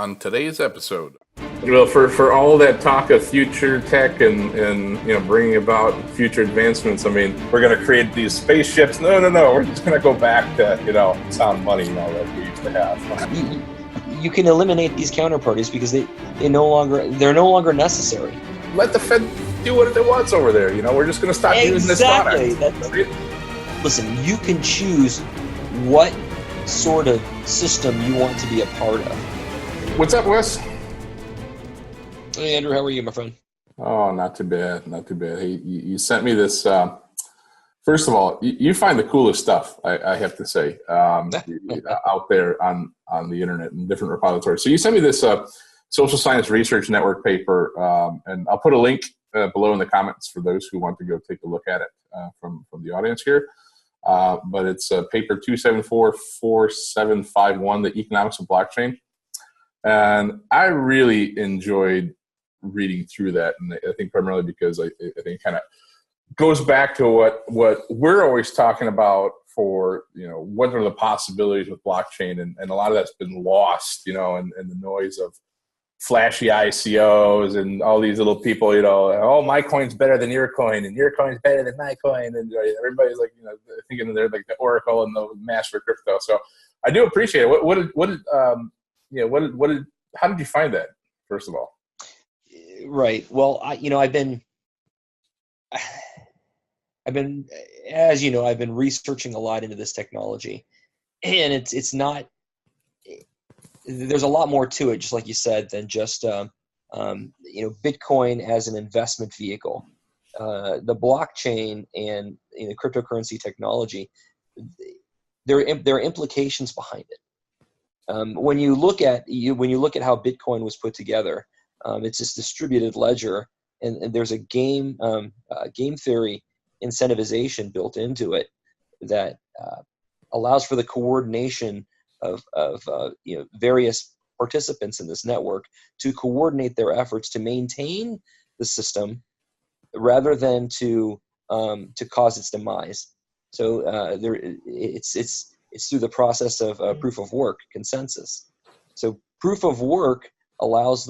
on today's episode. Well, for all that talk of future tech and bringing about future advancements, I mean, we're going to create these spaceships. No, we're just going to go back to sound money and all that we used to have. You can eliminate these counterparties because they're no longer necessary. Let the Fed do what it wants over there. We're just going to stop using this product. Listen, you can choose what sort of system you want to be a part of. What's up, Wes? Hey, Andrew, how are you, my friend? Oh, not too bad. Hey, you sent me this. First of all, you find the coolest stuff, I have to say, out there on the internet and different repositories. So you sent me this Social Science Research Network paper, and I'll put a link below in the comments for those who want to go take a look at it from the audience here. But it's paper 2744751, The Economics of Blockchain. And I really enjoyed reading through that, and I think primarily because I think it kind of goes back to what we're always talking about for, what are the possibilities with blockchain, and a lot of that's been lost, in the noise of flashy ICOs and all these little people, oh, my coin's better than your coin, and your coin's better than my coin, and everybody's like, thinking they're like the oracle and the master of crypto. So I do appreciate it. How did you find that, first of all? Right. Well, I've been, as you know, I've been researching a lot into this technology, and it's not, there's a lot more to it, just like you said, than just, Bitcoin as an investment vehicle. The blockchain and cryptocurrency technology, there are implications behind it. When you look at how Bitcoin was put together, it's this distributed ledger, and there's a game theory incentivization built into it that allows for the coordination of various participants in this network to coordinate their efforts to maintain the system rather than to cause its demise. So it's through the process of proof of work consensus. So proof of work allows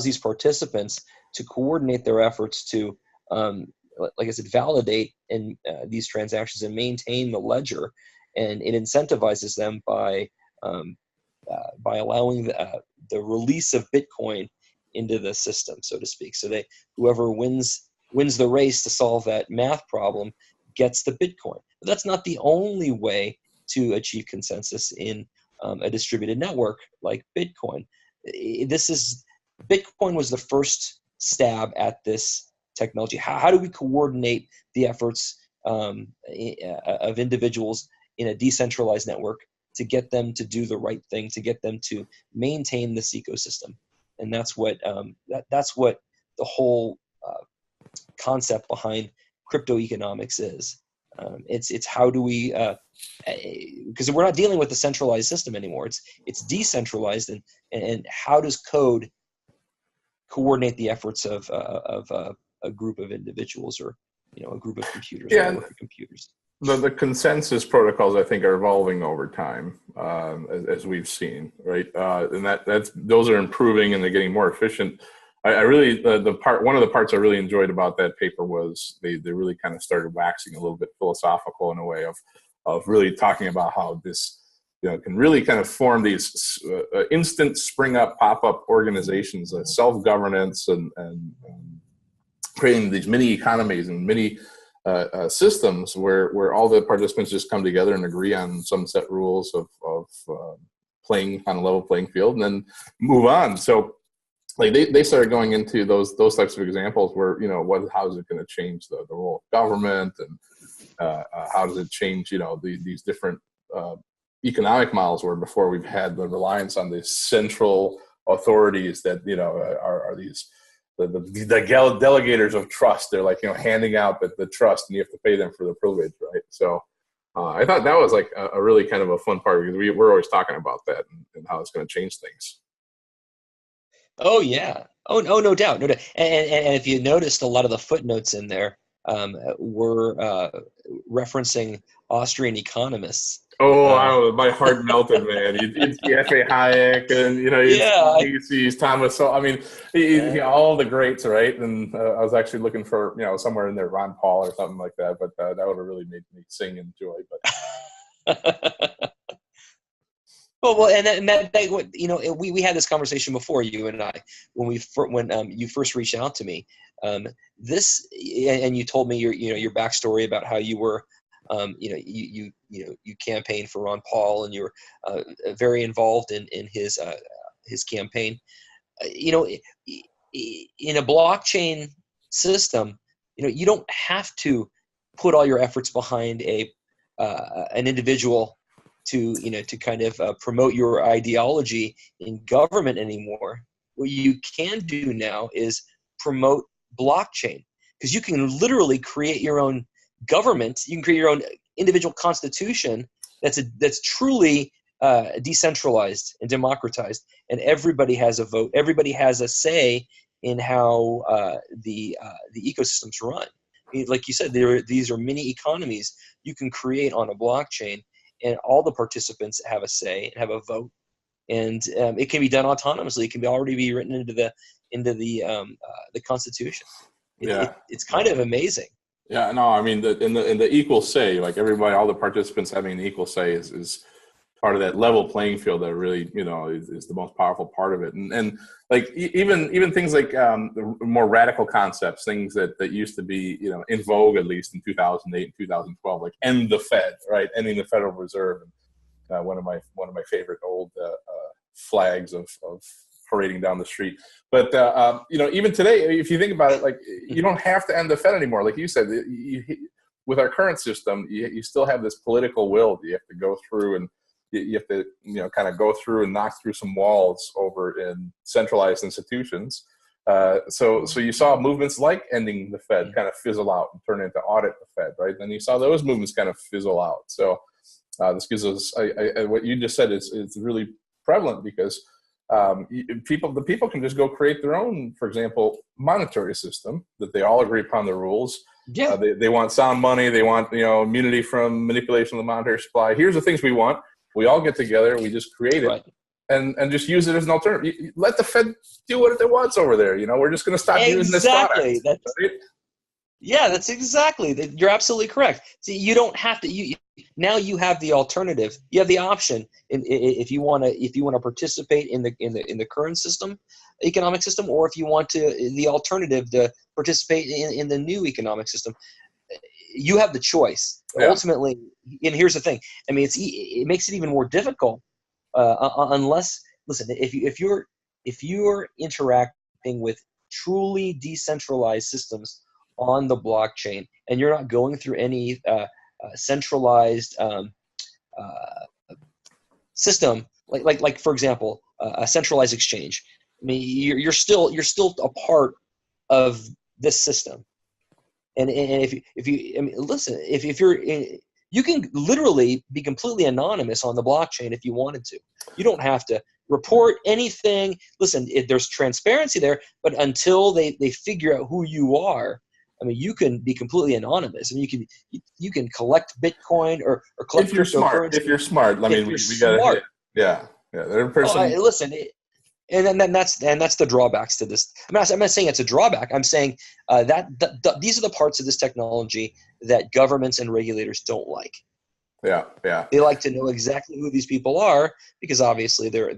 these participants to coordinate their efforts to, like I said, validate in these transactions and maintain the ledger, and it incentivizes them by allowing the release of Bitcoin into the system, so to speak. So whoever wins the race to solve that math problem gets the Bitcoin. But that's not the only way to achieve consensus in a distributed network like Bitcoin. Bitcoin was the first stab at this technology. How do we coordinate the efforts of individuals in a decentralized network to get them to do the right thing, to get them to maintain this ecosystem? And that's what the whole concept behind crypto economics is. It's how do we, because we're not dealing with the centralized system anymore. It's decentralized, and how does code coordinate the efforts of a group of individuals, or a group of computers? Yeah, computers. The consensus protocols, I think, are evolving over time, as we've seen, right? And those are improving, and they're getting more efficient. I really, one of the parts I really enjoyed about that paper was they really kind of started waxing a little bit philosophical in a way of really talking about how this can really kind of form these instant spring up, pop up organizations, self-governance, and creating these mini economies and mini systems where all the participants just come together and agree on some set rules of playing on a level playing field, and then move on. So like they started going into those types of examples where how is it going to change the role of government, and how does it change these different economic models, where before we've had the reliance on these central authorities that are these the delegators of trust. They're like handing out the trust, and you have to pay them for the privilege, right? So I thought that was like a really kind of a fun part, because we're always talking about that and how it's going to change things. Oh yeah. Oh no, no doubt. And if you noticed, a lot of the footnotes in there were referencing Austrian economists My heart melted, man. You'd see F.A. Hayek, and you'd Yeah. see Macy's, Thomas. So I mean, all the greats, right? And I was actually looking for somewhere in there, Ron Paul or something like that. But that would have really made me sing and joy. But Well, and that we had this conversation before, you and I, when you first reached out to me. This, and you told me your backstory about how you were, you campaigned for Ron Paul, and you were very involved in his campaign. In a blockchain system, you don't have to put all your efforts behind an individual to kind of promote your ideology in government anymore. What you can do now is promote blockchain, because you can literally create your own government. You can create your own individual constitution that's truly decentralized and democratized, and everybody has a vote. Everybody has a say in how the ecosystems run. Like you said, these are mini economies you can create on a blockchain, and all the participants have a say and have a vote, and it can be done autonomously. It can already be written into the Constitution. It's kind of amazing. Yeah, no, I mean, in the equal say, like everybody, all the participants having an equal say is part of that level playing field that really, is the most powerful part of it. And like even things like the more radical concepts, things that used to be, in vogue, at least in 2008 and 2012, like end the Fed, right? Ending the Federal Reserve. And one of my favorite old flags of parading down the street. But, even today, if you think about it, like you don't have to end the Fed anymore. Like you said, with our current system, you still have this political will that you have to go through, and you have to, kind of go through and knock through some walls over in centralized institutions. So you saw movements like ending the Fed kind of fizzle out and turn into audit the Fed, right? Then you saw those movements kind of fizzle out. So this gives us, what you just said is really prevalent, because the people can just go create their own, for example, monetary system that they all agree upon the rules. Yeah. They want sound money. They want, immunity from manipulation of the monetary supply. Here's the things we want. We all get together. We just create it, right, and just use it as an alternative. Let the Fed do what it wants over there. We're just going to stop using this product. Right? Yeah, that's exactly. You're absolutely correct. See, you don't have to. Now you have the alternative. You have the option, if you want to participate in the current system, economic system, or if you want the alternative to participate in the new economic system. You have the choice. Yeah. Ultimately, and here's the thing. I mean, it makes it even more difficult unless, listen, if you're interacting with truly decentralized systems on the blockchain, and you're not going through any centralized system, like for example, a centralized exchange. I mean, you're still a part of this system. And if you're you can literally be completely anonymous on the blockchain if you wanted to. You don't have to report anything. Listen, there's transparency there, but until they figure out who you are, I mean, you can be completely anonymous. I mean, you can collect Bitcoin or collect if you're smart. If you're smart, I mean, we got to. Yeah. Every person. Listen. And that's the drawbacks to this. I'm not saying it's a drawback. I'm saying that these are the parts of this technology that governments and regulators don't like. Yeah. They like to know exactly who these people are, because obviously there's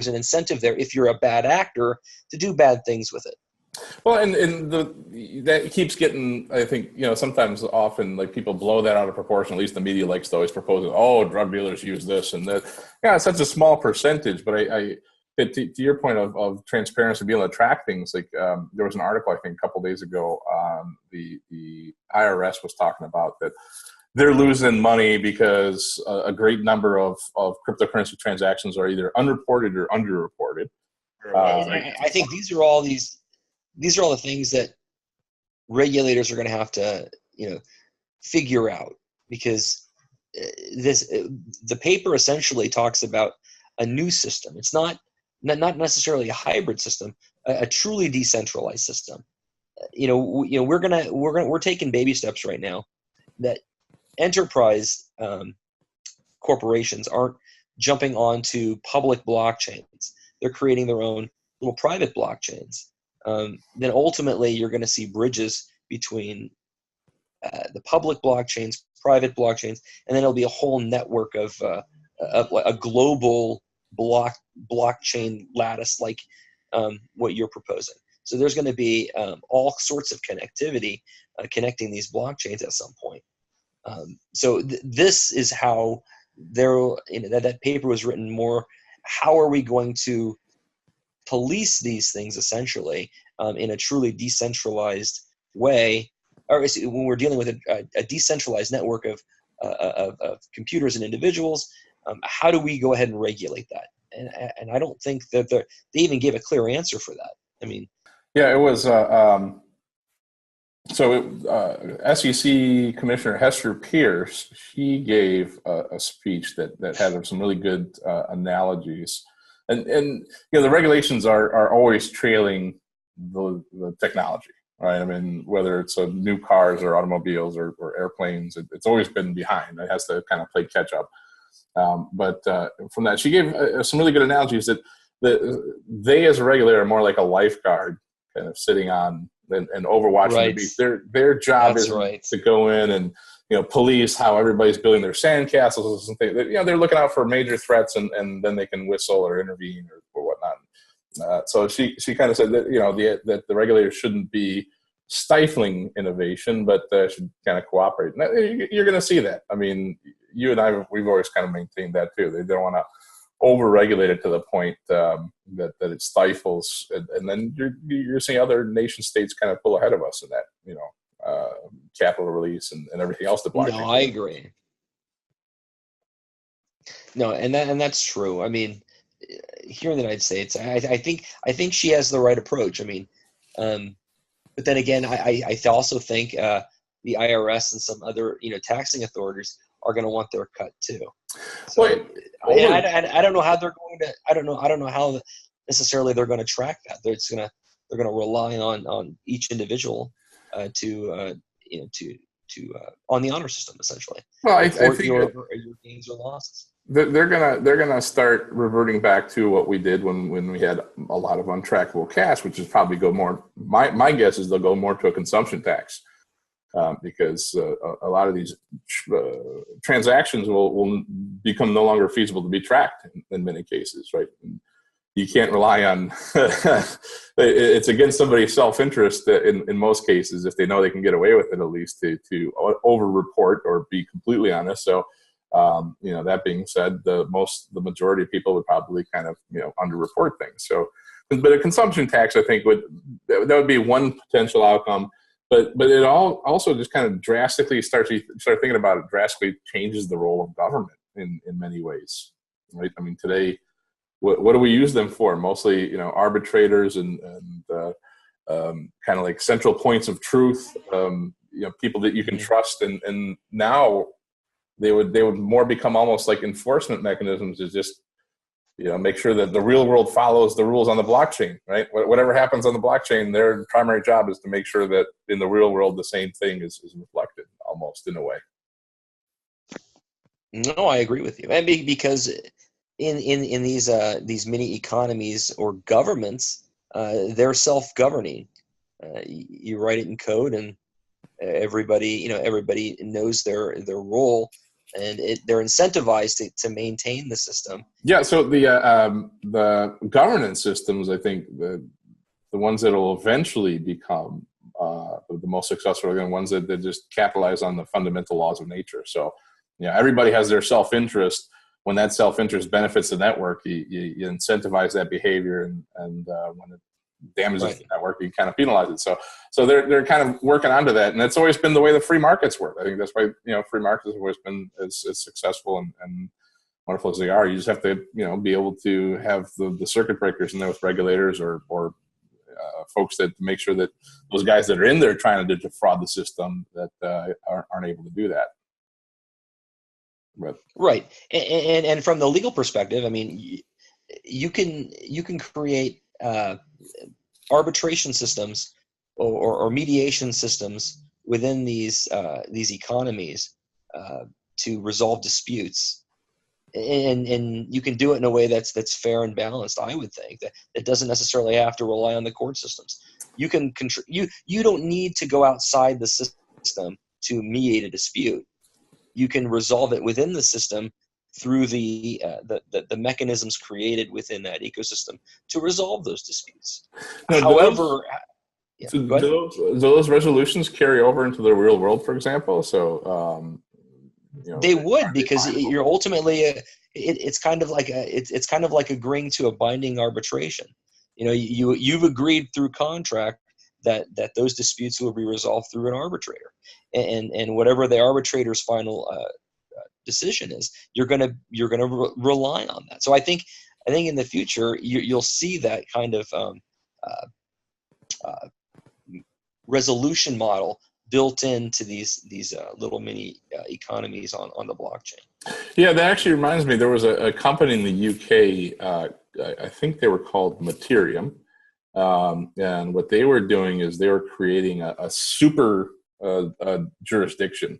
an incentive there, if you're a bad actor, to do bad things with it. Well, and that keeps getting, I think, sometimes often, like, people blow that out of proportion. At least the media likes to always propose, drug dealers use this and that. Yeah, it's such a small percentage. But to your point of transparency, being able to track things, like there was an article, I think, a couple of days ago, the IRS was talking about that they're losing money because a great number of cryptocurrency transactions are either unreported or underreported. I think these are all the things that regulators are going to have to, figure out, because the paper essentially talks about a new system. It's not necessarily a hybrid system, a truly decentralized system. We're taking baby steps right now that enterprise corporations aren't jumping onto public blockchains. They're creating their own little private blockchains. Then ultimately you're going to see bridges between the public blockchains, private blockchains, and then it'll be a whole network of a global blockchain lattice like what you're proposing. So there's going to be all sorts of connectivity connecting these blockchains at some point. So this is how that paper was written more. How are we going to police these things essentially in a truly decentralized way? Or when we're dealing with a decentralized network of computers and individuals, how do we go ahead and regulate that? And I don't think that they even gave a clear answer for that. I mean, yeah, it was. SEC Commissioner Hester Pierce, she gave a speech that had some really good analogies, and the regulations are always trailing the technology. Right. I mean, whether it's new cars or automobiles or airplanes, it's always been behind. It has to kind of play catch up. But from that, she gave some really good analogies that they as a regulator are more like a lifeguard kind of sitting on and overwatching the beach. Their job is to go in and police how everybody's building their sandcastles and things. They're looking out for major threats and then they can whistle or intervene or whatnot. So she kind of said that that the regulators shouldn't be stifling innovation, but should kind of cooperate. And you're going to see that. I mean, you and I, we've always kind of maintained that too. They don't want to over-regulate it to the point that it stifles, and then you're seeing other nation states kind of pull ahead of us in that, capital release and everything else. No, I agree. No, and that's true. I mean, here in the United States, I think she has the right approach. I mean, but then again, I also think the IRS and some other taxing authorities are going to want their cut too. So I don't know how they're going to. I don't know how necessarily they're going to track that. They're going to rely on each individual to on the honor system essentially. Well, I think your gains or losses. They're gonna start reverting back to what we did when we had a lot of untrackable cash, which is probably go more. My guess is they'll go more to a consumption tax because a lot of these transactions will become no longer feasible to be tracked in many cases, right? And you can't rely on it's against somebody's self-interest in most cases if they know they can get away with it, at least to over-report or be completely honest. So. That being said, the majority of people would probably kind of underreport things. So, but a consumption tax, I think that would be one potential outcome. But it also just kind of drastically start thinking about it. Drastically changes the role of government in many ways, right? I mean, today, what do we use them for? Mostly, arbitrators and kind of like central points of truth. People that you can trust, and now. They would more become almost like enforcement mechanisms to just make sure that the real world follows the rules on the blockchain, right? Whatever happens on the blockchain, their primary job is to make sure that in the real world the same thing is reflected almost in a way. No, I agree with you, and because in these mini economies or governments, they're self-governing. You write it in code, and everybody knows their role. And they're incentivized to maintain the system. Yeah. So the governance systems, I think the ones that will eventually become the most successful are the ones that just capitalize on the fundamental laws of nature. So, everybody has their self-interest. When that self-interest benefits the network, you incentivize that behavior, and when it damages the network, you kind of penalize it. So they're kind of working onto that, and that's always been the way the free markets work. I think that's why free markets have always been as successful and wonderful as they are. You just have to be able to have the circuit breakers in there with regulators or folks that make sure that those guys that are in there trying to defraud the system that aren't able to do that. Right, and from the legal perspective, I mean, you can create arbitration systems or mediation systems within these economies to resolve disputes. And you can do it in a way that's fair and balanced. I would think that it doesn't necessarily have to rely on the court systems. You can you don't need to go outside the system to mediate a dispute. You can resolve it within the system through the mechanisms created within that ecosystem to resolve those disputes. Now, However, do those resolutions carry over into the real world, for example? So they would, because you're ultimately it's kind of like agreeing to a binding arbitration. You've agreed through contract that those disputes will be resolved through an arbitrator, and whatever the arbitrator's final decision is, you're gonna rely on that. So I think in the future you'll see that kind of resolution model built into these little mini economies on the blockchain. Yeah, that actually reminds me. There was a company in the UK. I think they were called Materium, and what they were doing is they were creating a super jurisdiction,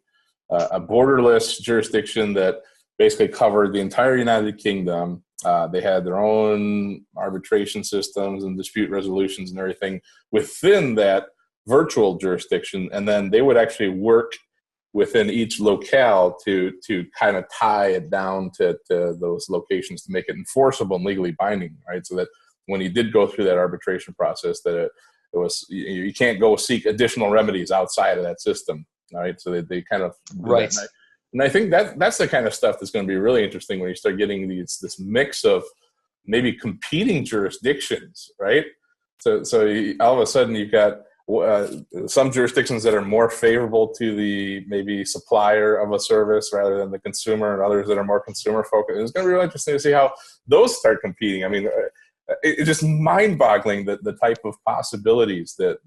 a borderless jurisdiction that basically covered the entire United Kingdom. They had their own arbitration systems and dispute resolutions and everything within that virtual jurisdiction, and then they would actually work within each locale to kind of tie it down to those locations to make it enforceable and legally binding, right? So that when you did go through that arbitration process, that it was, you can't go seek additional remedies outside of that system, right? So they kind of right. And I think that's the kind of stuff that's going to be really interesting when you start getting this mix of maybe competing jurisdictions, right? So all of a sudden you've got some jurisdictions that are more favorable to the maybe supplier of a service rather than the consumer, and others that are more consumer focused. It's going to be really interesting to see how those start competing. I mean, it's just mind-boggling the type of possibilities that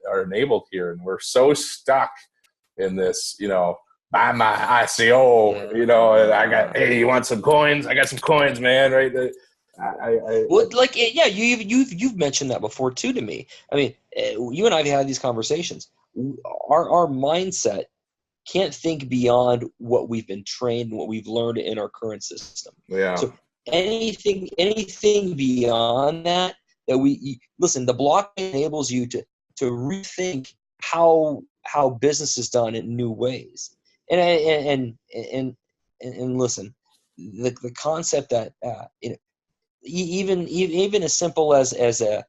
are enabled here, and we're so stuck in this, buy my ICO, and I got, hey, you want some coins? I got some coins, man, right? Well, you've mentioned that before too to me. I mean, you and I have had these conversations. Our mindset can't think beyond what we've been trained and what we've learned in our current system. Yeah. So anything beyond that we listen, the blockchain enables you to rethink how business is done in new ways. And listen, the concept that even as simple as a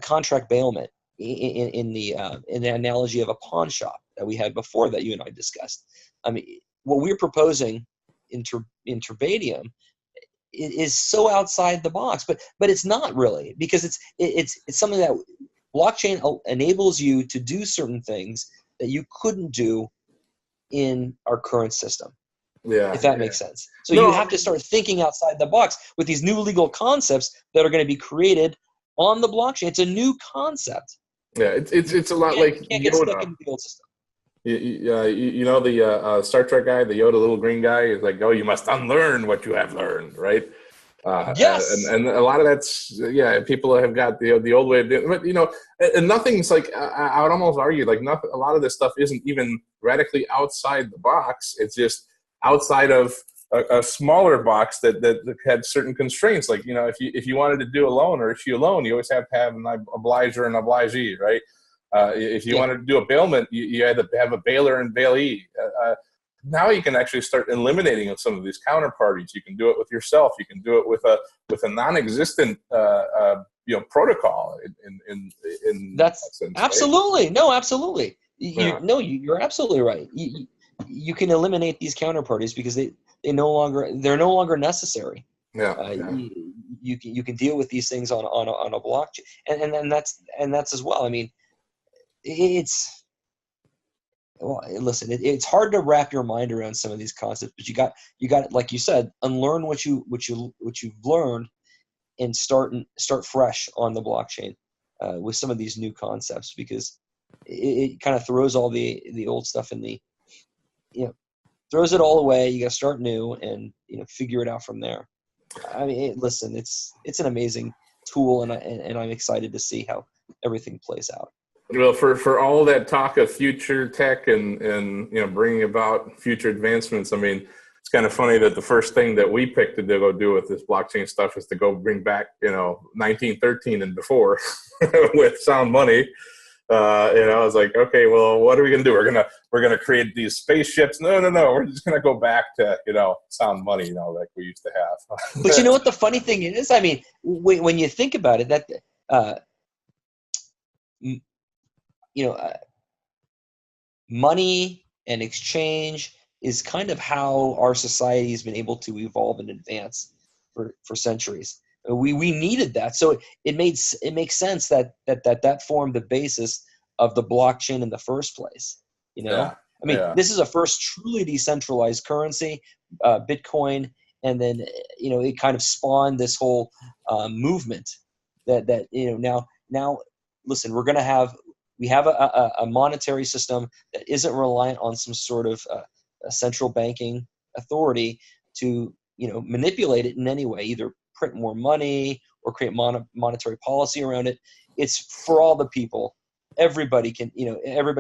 contract bailment in the analogy of a pawn shop that we had before that you and I discussed. I mean, what we're proposing in Turbadium is so outside the box, but it's not really, because it's something that blockchain enables you to do certain things that you couldn't do in our current system. Yeah, if that makes sense. So you have to start thinking outside the box with these new legal concepts that are going to be created on the blockchain. It's a new concept. Yeah, it's a lot like you can't get stuck in the old system. The Star Trek guy, the Yoda little green guy, is like, oh, you must unlearn what you have learned, right? Yes. And a lot of that's, people have got the old way of doing it, but, and nothing's like, I would almost argue, like, a lot of this stuff isn't even radically outside the box. It's just outside of a smaller box that had certain constraints. Like, if you wanted to do a loan or issue a loan, you always have to have an obliger and obligee, right? If you wanted to do a bailment, you had to have a bailer and bailee. Now you can actually start eliminating some of these counterparties. You can do it with yourself. You can do it with a non-existent protocol. In that's that sense, absolutely right? No, absolutely. You're absolutely right. You can eliminate these counterparties because they're no longer necessary. You can deal with these things on a blockchain, and that's as well. I mean, listen, it's hard to wrap your mind around some of these concepts, but you got like you said, unlearn what you've learned and start fresh on the blockchain with some of these new concepts, because it kind of throws all the old stuff in the throws it all away. You got to start new and figure it out from there. I mean, it's an amazing tool, and I'm excited to see how everything plays out. Well, for all that talk of future tech and bringing about future advancements, I mean, it's kind of funny that the first thing that we picked to go do with this blockchain stuff is to go bring back 1913 and before with sound money. I was like, okay, well, what are we gonna do? We're gonna create these spaceships. No, we're just gonna go back to sound money, like we used to have. But you know what the funny thing is? I mean, when you think about it, that money and exchange is kind of how our society has been able to evolve and advance for centuries. We needed that, so it makes sense that formed the basis of the blockchain in the first place. Yeah. I mean, Yeah. this is a first truly decentralized currency, Bitcoin, and then it kind of spawned this whole movement that now listen, we have a monetary system that isn't reliant on some sort of a central banking authority to manipulate it in any way, either print more money or create monetary policy around it. It's for all the people. Everybody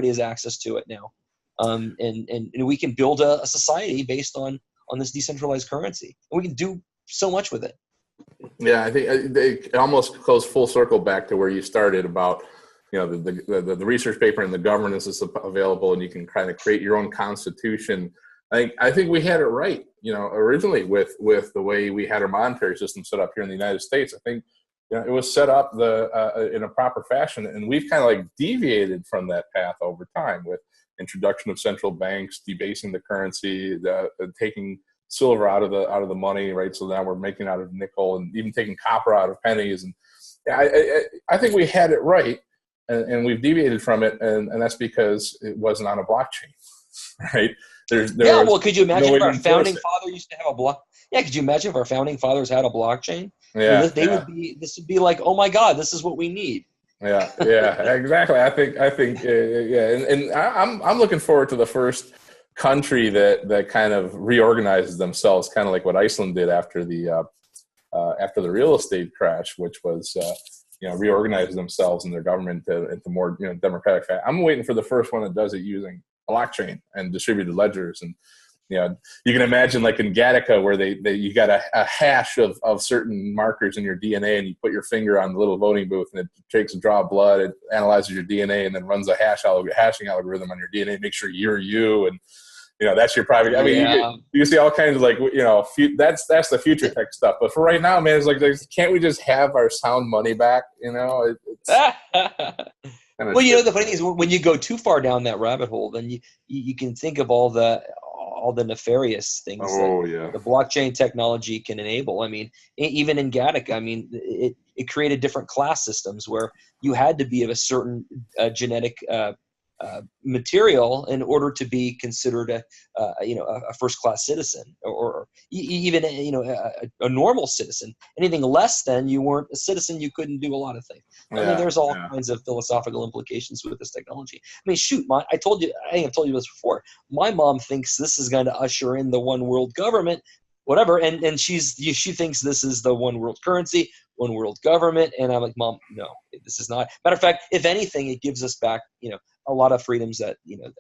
has access to it now, and we can build a society based on this decentralized currency, and we can do so much with it. Yeah, I think it almost goes full circle back to where you started about the research paper and the governance is available, and you can kind of create your own constitution. I think we had it right, originally with the way we had our monetary system set up here in the United States. I think it was set up in a proper fashion, and we've kind of like deviated from that path over time with introduction of central banks, debasing the currency, taking silver out of the money, right? So now we're making out of nickel, and even taking copper out of pennies. And I think we had it right, and we've deviated from it, and that's because it wasn't on a blockchain, right? Well, could you imagine if our founding father used to have a block? Yeah, could you imagine if our founding fathers had a blockchain? Yeah, this would be like, oh my God, this is what we need. Yeah, exactly. I think, and I'm looking forward to the first country that kind of reorganizes themselves, kind of like what Iceland did after the real estate crash, which was reorganize themselves and their government into more democratic. I'm waiting for the first one that does it using blockchain and distributed ledgers. And you can imagine like in Gattaca where you got a hash of certain markers in your DNA, and you put your finger on the little voting booth, and it takes a draw of blood, it analyzes your DNA, and then runs a hashing algorithm on your DNA, make sure you're you, and that's your private. I mean, you see all kinds of like that's the future tech stuff. But for right now, man, it's like, can't we just have our sound money back? Well, the funny thing is, when you go too far down that rabbit hole, then you can think of all the nefarious things that the blockchain technology can enable. I mean, even in Gattaca, I mean, it created different class systems where you had to be of a certain genetic material in order to be considered a first-class citizen, or even a normal citizen. Anything less than, you weren't a citizen. You couldn't do a lot of things. I mean, there's all kinds of philosophical implications with this technology. I mean, shoot, I think I've told you this before. My mom thinks this is going to usher in the one world government, whatever, and she thinks this is the one world currency, one world government, and I'm like, Mom, no, this is not. Matter of fact, if anything, it gives us back, a lot of freedoms that I'm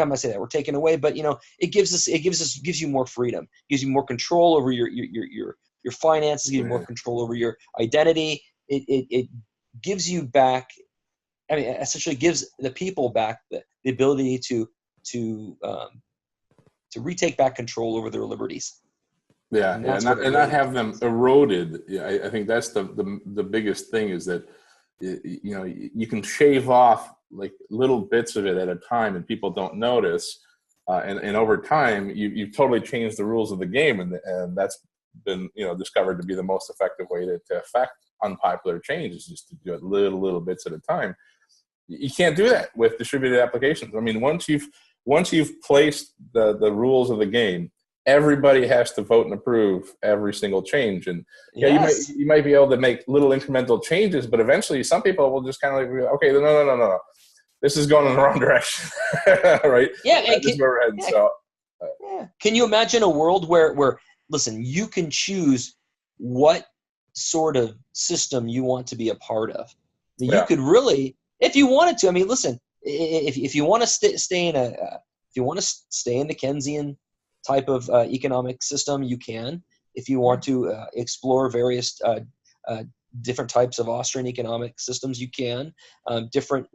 not saying that we're taking away, but it gives you more freedom, gives you more control over your finances, gives you more control over your identity. It gives you back. I mean, essentially gives the people back the ability to retake back control over their liberties. And not have them eroded. Yeah, I think that's the biggest thing, is that you can shave off like little bits of it at a time, and people don't notice. And over time, you've totally changed the rules of the game, and that's been discovered to be the most effective way to affect unpopular change, is just to do it little bits at a time. You can't do that with distributed applications. I mean, once you've placed the rules of the game, everybody has to vote and approve every single change. And you might be able to make little incremental changes, but eventually some people will just kind of like, okay, no, this is going in the wrong direction. Right? Yeah. This is where we're heading. Can you imagine a world where listen, you can choose what sort of system you want to be a part of? You could really, if you wanted to. I mean, listen, if you want to stay in if you want to stay in the Keynesian type of economic system, you can. If you want to explore various different types of Austrian economic systems, you can. Different,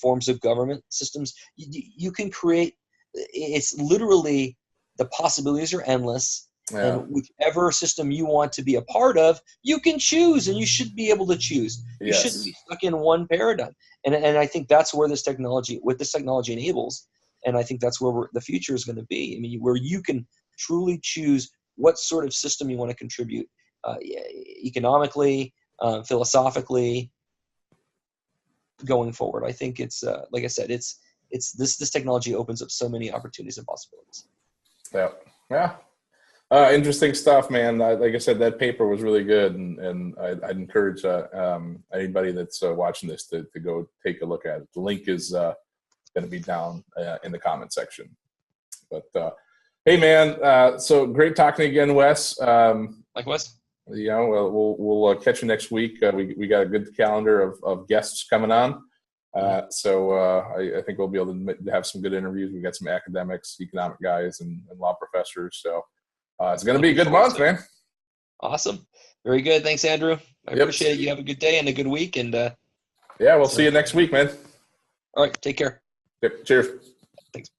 forms of government systems, you can create. It's literally, the possibilities are endless. Yeah. And whichever system you want to be a part of, you can choose, and you should be able to choose. You shouldn't be stuck in one paradigm. And I think that's where this technology enables. And I think that's where the future is going to be. I mean, where you can truly choose what sort of system you want to contribute, economically, philosophically, going forward. I think it's like I said, it's this technology opens up so many opportunities and possibilities. Yeah. Interesting stuff, man. Like I said, that paper was really good, and I'd encourage anybody that's watching this to go take a look at it. The link is going to be down in the comment section. But hey, man, so great talking again, Wes. Likewise. We'll catch you next week. We got a good calendar of guests coming on. So I think we'll be able to have some good interviews. We've got some academics, economic guys, and law professors. So it's going to be a good month, man. Awesome. Very good. Thanks, Andrew. I appreciate it. You have a good day and a good week. And we'll see you next week, man. All right. Take care. Yep, cheers. Thanks.